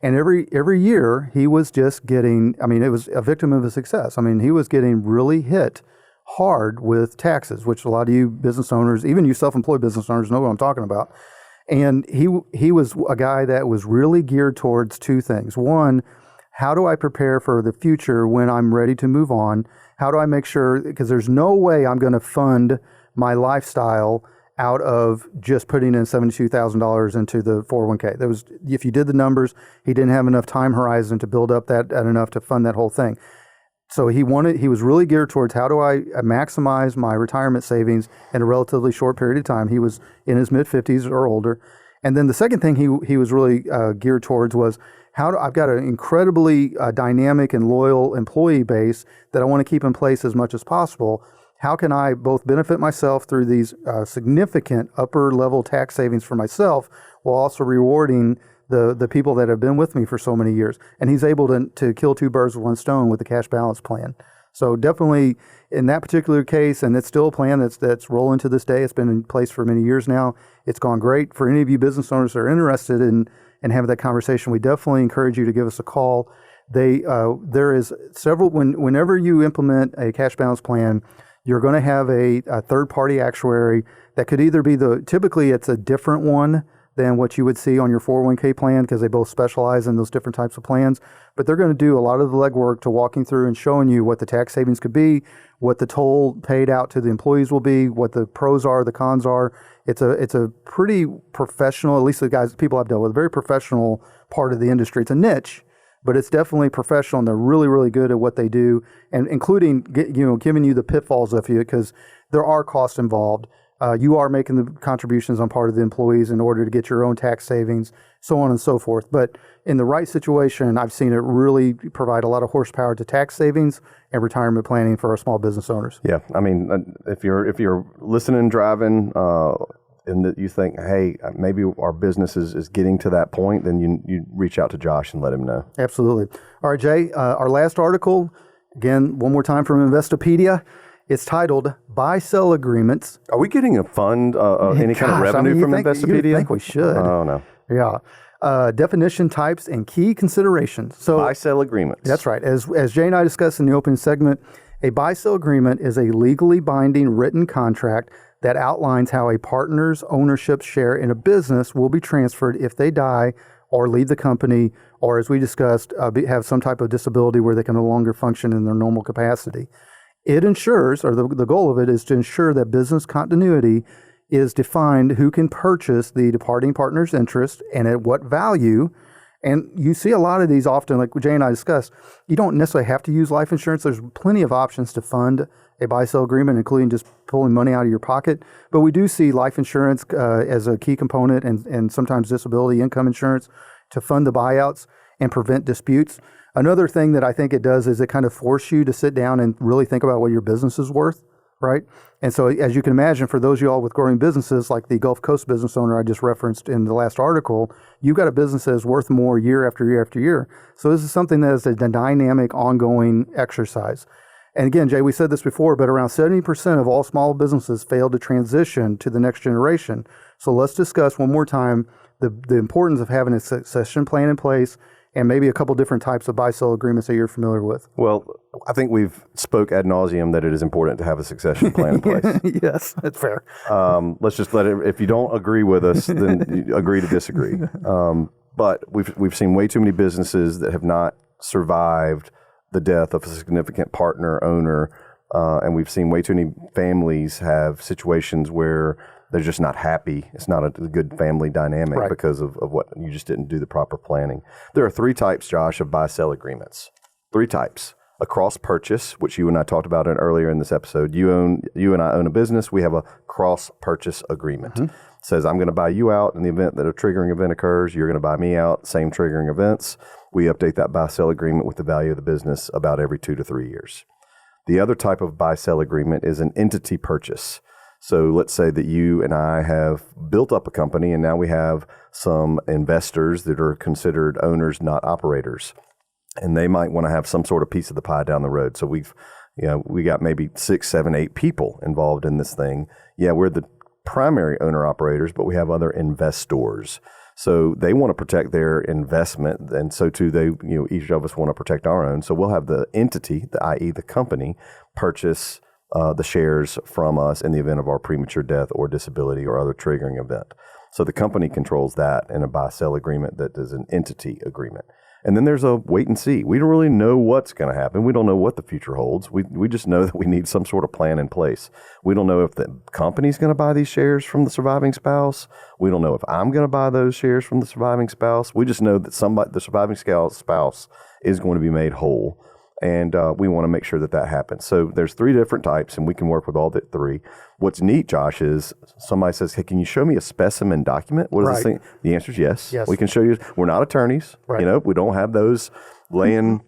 And every year he was just getting, it was a victim of his success. He was getting really hit hard with taxes, which a lot of you business owners, even you self-employed business owners, know what I'm talking about. And he was a guy that was really geared towards 2 things. One, how do I prepare for the future when I'm ready to move on? How do I make sure, because there's no way I'm going to fund my lifestyle out of just putting in $72,000 into the 401k. If you did the numbers, he didn't have enough time horizon to build up that enough to fund that whole thing. So he was really geared towards how do I maximize my retirement savings in a relatively short period of time. He was in his mid-50s or older. And then the second thing he was really geared towards was I've got an incredibly dynamic and loyal employee base that I want to keep in place as much as possible. How can I both benefit myself through these significant upper level tax savings for myself while also rewarding the people that have been with me for so many years? And he's able to kill 2 birds with 1 stone with the cash balance plan. So definitely in that particular case, and it's still a plan that's rolling to this day. It's been in place for many years now. It's gone great. For any of you business owners that are interested in having that conversation, we definitely encourage you to give us a call. There is several, whenever you implement a cash balance plan, you're going to have a third-party actuary that could either be typically it's a different one than what you would see on your 401k plan because they both specialize in those different types of plans. But they're going to do a lot of the legwork to walking through and showing you what the tax savings could be, what the toll paid out to the employees will be, what the pros are, the cons are. It's a pretty professional, at least the people I've dealt with, very professional part of the industry. It's a niche, but it's definitely professional, and they're really, really good at what they do, and including giving you the pitfalls of you because there are costs involved. You are making the contributions on part of the employees in order to get your own tax savings, so on and so forth. But in the right situation, I've seen it really provide a lot of horsepower to tax savings and retirement planning for our small business owners. Yeah, if you're listening, driving, and that you think, hey, maybe our business is getting to that point, then you reach out to Josh and let him know. Absolutely. All right, Jay, our last article, again, one more time from Investopedia. It's titled Buy-Sell Agreements. Are we getting a fund, any kind of revenue from Investopedia? You think we should. Oh, no. Yeah. Definition, types, and key considerations. So Buy-sell agreements. That's right. As Jay and I discussed in the opening segment, a buy-sell agreement is a legally binding written contract that outlines how a partner's ownership share in a business will be transferred if they die or leave the company, or as we discussed, have some type of disability where they can no longer function in their normal capacity. It ensures, or the goal of it is to ensure that business continuity is defined who can purchase the departing partner's interest and at what value. And you see a lot of these often, like Jay and I discussed, you don't necessarily have to use life insurance. There's plenty of options to fund a buy-sell agreement, including just pulling money out of your pocket. But we do see life insurance as a key component, and sometimes disability income insurance to fund the buyouts and prevent disputes. Another thing that I think it does is it kind of forces you to sit down and really think about what your business is worth, right? And so as you can imagine, for those of you all with growing businesses, like the Gulf Coast business owner I just referenced in the last article, you've got a business that is worth more year after year after year. So this is something that is a dynamic, ongoing exercise. And again, Jay, we said this before, but around 70% of all small businesses fail to transition to the next generation. So let's discuss one more time the importance of having a succession plan in place, and maybe a couple different types of buy-sell agreements that you're familiar with. Well, I think we've spoke ad nauseum that it is important to have a succession plan in place. Yes, that's fair. Let's just let it. If you don't agree with us, then you agree to disagree. But we've seen way too many businesses that have not survived the death of a significant partner owner, and we've seen way too many families have situations where they're just not happy. It's not a good family dynamic because of what you just didn't do the proper planning. There are three types, Josh, of buy-sell agreements. Three types. A cross-purchase, which you and I talked about earlier in this episode. You and I own a business. We have a cross-purchase agreement. Mm-hmm. It says, I'm going to buy you out in the event that a triggering event occurs. You're going to buy me out, same triggering events. We update that buy-sell agreement with the value of the business about every 2 to 3 years. The other type of buy-sell agreement is an entity purchase. So let's say that you and I have built up a company, and now we have some investors that are considered owners, not operators. And they might want to have some sort of piece of the pie down the road. So we got maybe 6, 7, 8 people involved in this thing. Yeah, we're the primary owner operators, but we have other investors. So they want to protect their investment, and so too each of us want to protect our own. So we'll have the entity, i.e. the company, purchase the shares from us in the event of our premature death or disability or other triggering event. So the company controls that in a buy-sell agreement that is an entity agreement. And then there's a wait and see. We don't really know what's going to happen. We don't know what the future holds. We just know that we need some sort of plan in place. We don't know if the company's going to buy these shares from the surviving spouse. We don't know if I'm going to buy those shares from the surviving spouse. We just know that the surviving spouse is going to be made whole. And we want to make sure that happens. So there's 3 different types, and we can work with all the 3. What's neat, Josh, is somebody says, hey, can you show me a specimen document? What is this thing? The answer is yes. We can show you. We're not attorneys. Right. We don't have those laying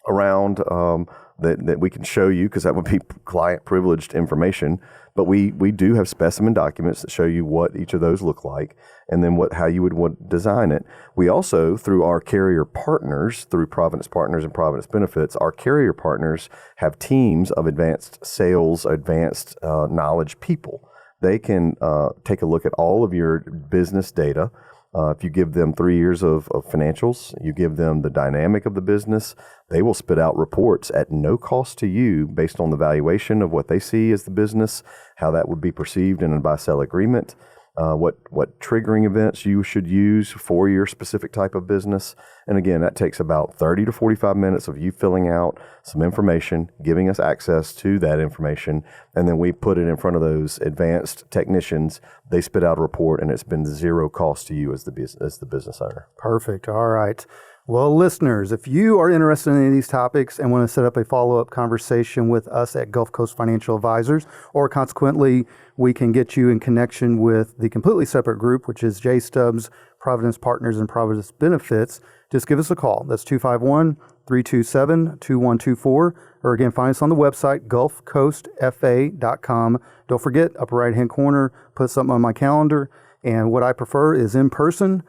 around that we can show you, because that would be client privileged information. But we do have specimen documents that show you what each of those look like, and then how you would design it. We also, through our carrier partners, through Providence Partners and Providence Benefits, our carrier partners have teams of advanced sales, advanced knowledge people. They can take a look at all of your business data. If you give them 3 years of financials, you give them the dynamic of the business, they will spit out reports at no cost to you based on the valuation of what they see as the business, how that would be perceived in a buy-sell agreement, what triggering events you should use for your specific type of business. And again, that takes about 30 to 45 minutes of you filling out some information, giving us access to that information, and then we put it in front of those advanced technicians. They spit out a report, and it's been 0 cost to you as the business owner. Perfect. All right. Well, listeners, if you are interested in any of these topics and want to set up a follow-up conversation with us at Gulf Coast Financial Advisors, or consequently, we can get you in connection with the completely separate group, which is J Stubbs, Providence Partners, and Providence Benefits, just give us a call. That's 251-327-2124. Or again, find us on the website, gulfcoastfa.com. Don't forget, upper right-hand corner, put something on my calendar. And what I prefer is in person.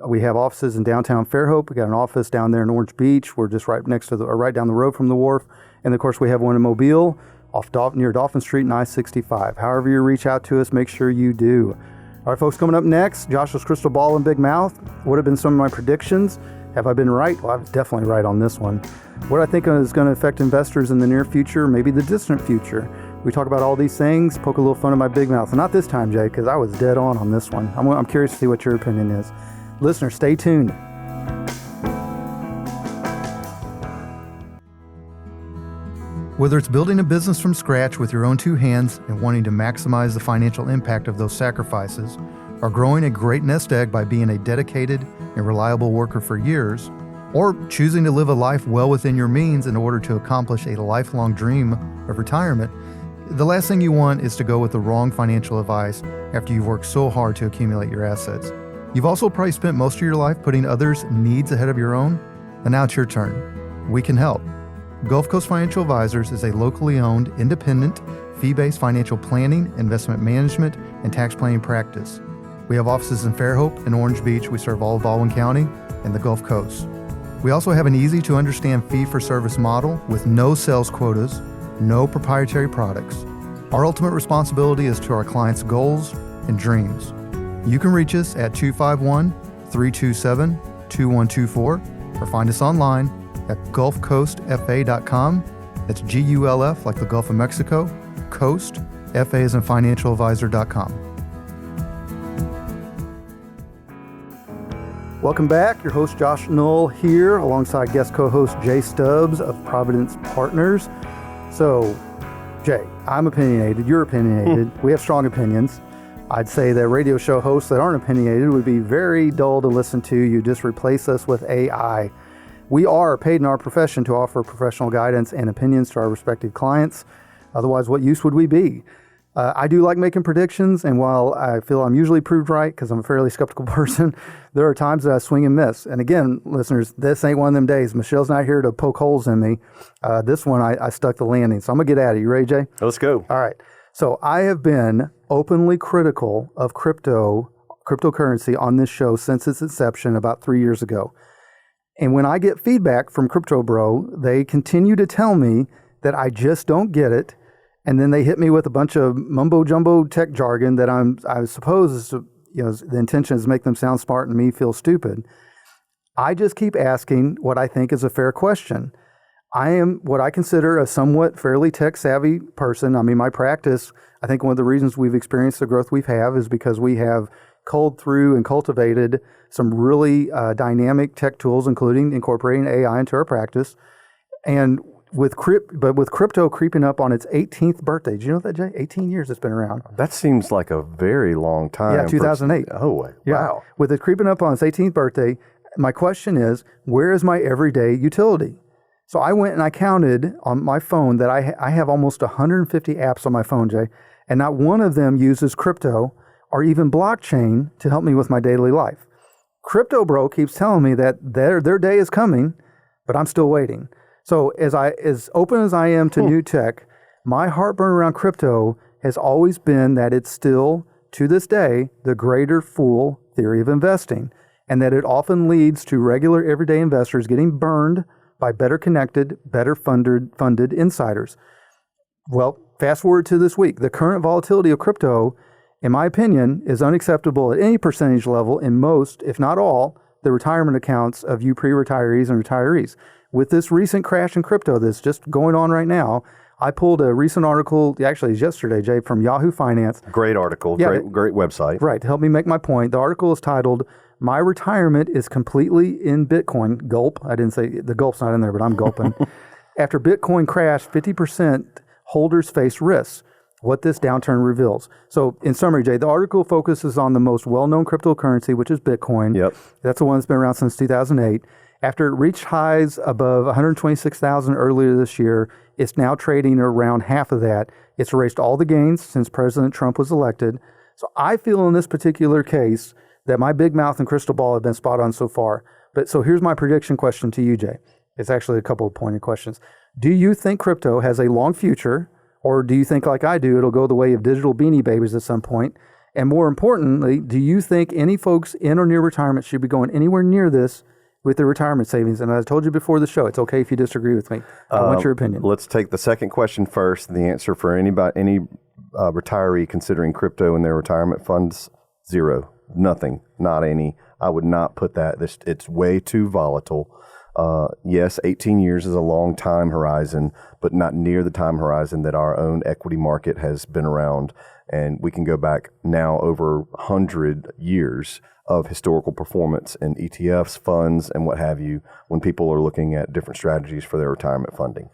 We have offices in downtown Fairhope. We got an office down there in Orange Beach. We're just right down the road from the wharf. And of course, we have one in Mobile, near Dolphin Street and I-65. However you reach out to us, make sure you do. All right, folks, coming up next, Josh's crystal ball and big mouth. What have been some of my predictions? Have I been right? Well, I was definitely right on this one. What I think is going to affect investors in the near future, maybe the distant future. We talk about all these things, poke a little fun at my big mouth. And not this time, Jay, because I was dead on this one. I'm curious to see what your opinion is. Listeners, stay tuned. Whether it's building a business from scratch with your own two hands and wanting to maximize the financial impact of those sacrifices, or growing a great nest egg by being a dedicated and reliable worker for years, or choosing to live a life well within your means in order to accomplish a lifelong dream of retirement, the last thing you want is to go with the wrong financial advice after you've worked so hard to accumulate your assets. You've also probably spent most of your life putting others' needs ahead of your own, and now it's your turn. We can help. Gulf Coast Financial Advisors is a locally owned, independent, fee-based financial planning, investment management, and tax planning practice. We have offices in Fairhope and Orange Beach. We serve all of Baldwin County and the Gulf Coast. We also have an easy-to-understand fee-for-service model with no sales quotas, no proprietary products. Our ultimate responsibility is to our clients' goals and dreams. You can reach us at 251-327-2124 or find us online at gulfcoastfa.com. That's Gulf, like the Gulf of Mexico, Coast, FA as in financialadvisor.com. Welcome back. Your host, Josh Knoll, here alongside guest co-host Jay Stubbs of Providence Partners. So, Jay, I'm opinionated. You're opinionated. We have strong opinions. I'd say that radio show hosts that aren't opinionated would be very dull to listen to. You just replace us with AI. We are paid in our profession to offer professional guidance and opinions to our respective clients. Otherwise, what use would we be? I do like making predictions, and while I feel I'm usually proved right because I'm a fairly skeptical person, there are times that I swing and miss. And again, listeners, this ain't one of them days. Michelle's not here to poke holes in me. This one, I stuck the landing. So I'm going to get at it. You ready, Jay? Let's go. All right. So I have been openly critical of cryptocurrency on this show since its inception about 3 years ago. And when I get feedback from Crypto Bro, they continue to tell me that I just don't get it. And then they hit me with a bunch of mumbo jumbo tech jargon that I suppose is, the intention is to make them sound smart and me feel stupid. I just keep asking what I think is a fair question. I am what I consider a somewhat fairly tech savvy person. I mean, my practice, I think one of the reasons we've experienced the growth we've had is because we have culled through and cultivated some really dynamic tech tools, including incorporating AI into our practice. And with crypto creeping up on its 18th birthday. Did you know that, Jay? 18 years it's been around. That seems like a very long time. Yeah, 2008. Wow. With it creeping up on its 18th birthday, my question is, where is my everyday utility? So I went and I counted on my phone that I have almost 150 apps on my phone, Jay, and not one of them uses crypto or even blockchain to help me with my daily life. Crypto Bro keeps telling me that their day is coming, but I'm still waiting. So as open as I am to new tech, my heartburn around crypto has always been that it's still, to this day, the greater fool theory of investing, and that it often leads to regular everyday investors getting burned by better connected, better funded insiders. Well, fast forward to this week. The current volatility of crypto, in my opinion, is unacceptable at any percentage level in most, if not all, the retirement accounts of you pre-retirees and retirees. With this recent crash in crypto that's just going on right now, I pulled a recent article, actually yesterday, Jay, from Yahoo Finance. Great article, great website. Right, to help me make my point. The article is titled, "My Retirement is Completely in Bitcoin." Gulp. I didn't say, the gulp's not in there, but I'm gulping. After Bitcoin crashed, 50% holders face risks. What this downturn reveals. So in summary, Jay, the article focuses on the most well-known cryptocurrency, which is Bitcoin. Yep. That's the one that's been around since 2008. After it reached highs above 126,000 earlier this year, it's now trading around half of that. It's erased all the gains since President Trump was elected. So I feel in this particular case that my big mouth and crystal ball have been spot on so far. But so here's my prediction question to you, Jay. It's actually a couple of pointed questions. Do you think crypto has a long future, or do you think, like I do, it'll go the way of digital beanie babies at some point? And more importantly, do you think any folks in or near retirement should be going anywhere near this with their retirement savings? And as I told you before the show, it's okay if you disagree with me. I want your opinion. Let's take the second question first. The answer for any retiree considering crypto in their retirement funds Zero. Nothing. Not any. I would not put that. It's way too volatile. Yes, 18 years is a long time horizon, but not near the time horizon that our own equity market has been around. And we can go back now over 100 years of historical performance in ETFs, funds, and what have you, when people are looking at different strategies for their retirement funding.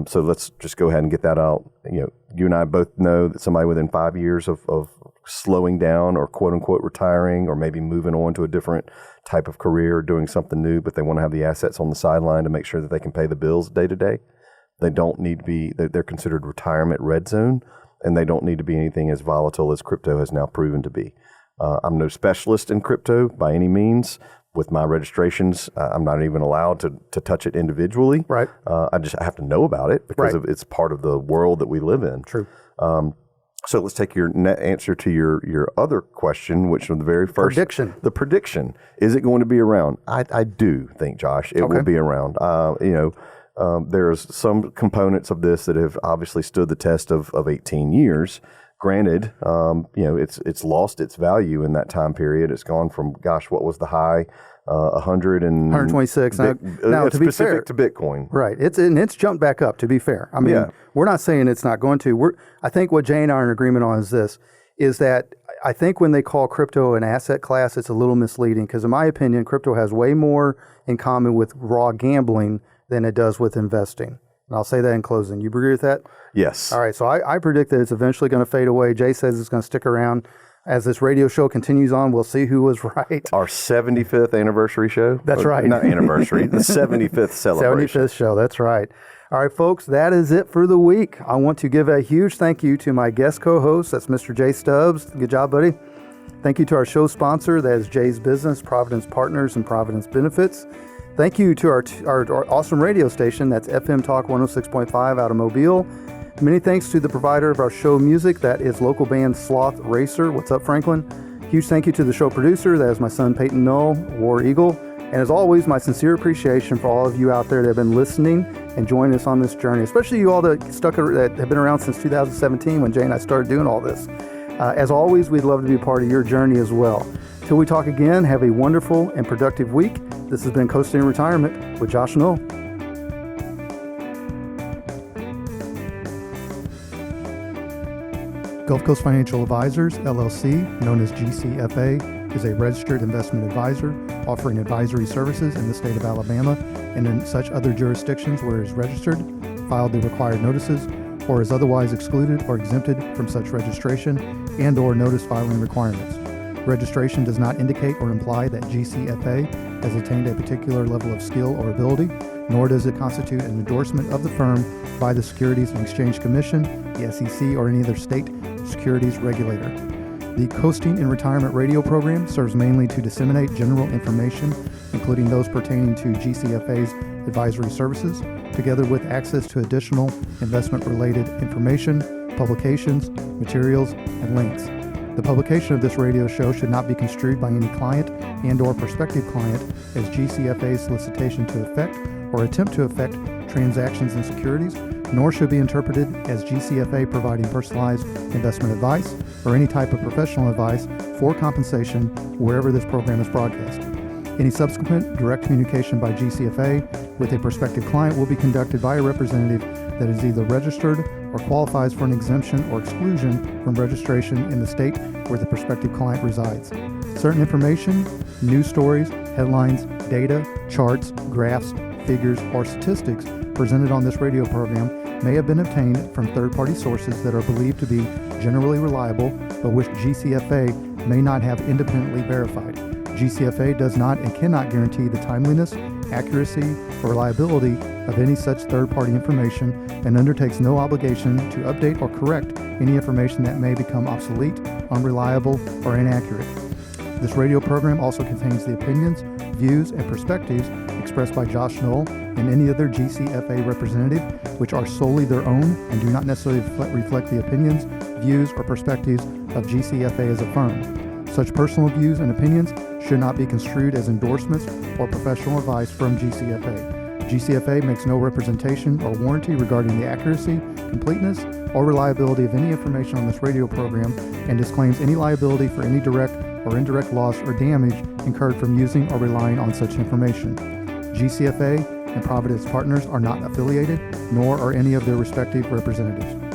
So let's just go ahead and get that out. You and I both know that somebody within 5 years of slowing down or quote unquote retiring or maybe moving on to a different type of career, doing something new, but they want to have the assets on the sideline to make sure that they can pay the bills day to day. They don't need to be, they're considered retirement red zone, and they don't need to be anything as volatile as crypto has now proven to be. I'm no specialist in crypto by any means. With my registrations, I'm not even allowed to touch it individually. Right. I have to know about it because it's part of the world that we live in. True. So let's take your answer to your other question, which was the very first. Prediction. The prediction. Is it going to be around? I do think, Josh, it will be around. There's some components of this that have obviously stood the test of 18 years. Granted, it's lost its value in that time period. It's gone from, gosh, what was the high? 126. Now, to be fair, specific to Bitcoin. Right. It's jumped back up, to be fair. I mean, we're not saying it's not going to. I think what Jay and I are in agreement on is this, is that I think when they call crypto an asset class, it's a little misleading because in my opinion, crypto has way more in common with raw gambling than it does with investing. And I'll say that in closing. You agree with that? Yes. All right. So I predict that it's eventually going to fade away. Jay says it's going to stick around. As this radio show continues on, we'll see who was right. Our 75th anniversary show? That's right. Not anniversary, the 75th celebration. 75th show, that's right. All right, folks, that is it for the week. I want to give a huge thank you to my guest co-host. That's Mr. Jay Stubbs. Good job, buddy. Thank you to our show sponsor. That is Jay's Business, Providence Partners, and Providence Benefits. Thank you to our awesome radio station. That's FM Talk 106.5 out of Mobile. Many thanks to the provider of our show music. That is local band Sloth Racer. What's up, Franklin? Huge thank you to the show producer. That is my son, Peyton Null, War Eagle. And as always, my sincere appreciation for all of you out there that have been listening and joining us on this journey, especially you all that have been around since 2017 when Jay and I started doing all this. As always, we'd love to be a part of your journey as well. Till we talk again, have a wonderful and productive week. This has been Coasting in Retirement with Josh Null. Gulf Coast Financial Advisors, LLC, known as GCFA, is a registered investment advisor offering advisory services in the state of Alabama and in such other jurisdictions where it is registered, filed the required notices, or is otherwise excluded or exempted from such registration and or notice filing requirements. Registration does not indicate or imply that GCFA has attained a particular level of skill or ability, nor does it constitute an endorsement of the firm by the Securities and Exchange Commission, the SEC, or any other state securities regulator. The Coasting in Retirement radio program serves mainly to disseminate general information, including those pertaining to GCFA's advisory services, together with access to additional investment-related information, publications, materials, and links. The publication of this radio show should not be construed by any client and or prospective client as GCFA's solicitation to effect or attempt to effect transactions in securities, nor should be interpreted as GCFA providing personalized investment advice or any type of professional advice for compensation wherever this program is broadcast. Any subsequent direct communication by GCFA with a prospective client will be conducted by a representative that is either registered or qualifies for an exemption or exclusion from registration in the state where the prospective client resides. Certain information, news stories, headlines, data, charts, graphs, figures, or statistics presented on this radio program may have been obtained from third-party sources that are believed to be generally reliable, but which GCFA may not have independently verified. GCFA does not and cannot guarantee the timeliness, accuracy, or reliability of any such third-party information and undertakes no obligation to update or correct any information that may become obsolete, unreliable, or inaccurate. This radio program also contains the opinions, views, and perspectives expressed by Josh Null and any other GCFA representative, which are solely their own and do not necessarily reflect the opinions, views, or perspectives of GCFA as a firm. Such personal views and opinions should not be construed as endorsements or professional advice from GCFA. GCFA makes no representation or warranty regarding the accuracy, completeness, or reliability of any information on this radio program and disclaims any liability for any direct or indirect loss or damage incurred from using or relying on such information. GCFA and Providence Partners are not affiliated, nor are any of their respective representatives.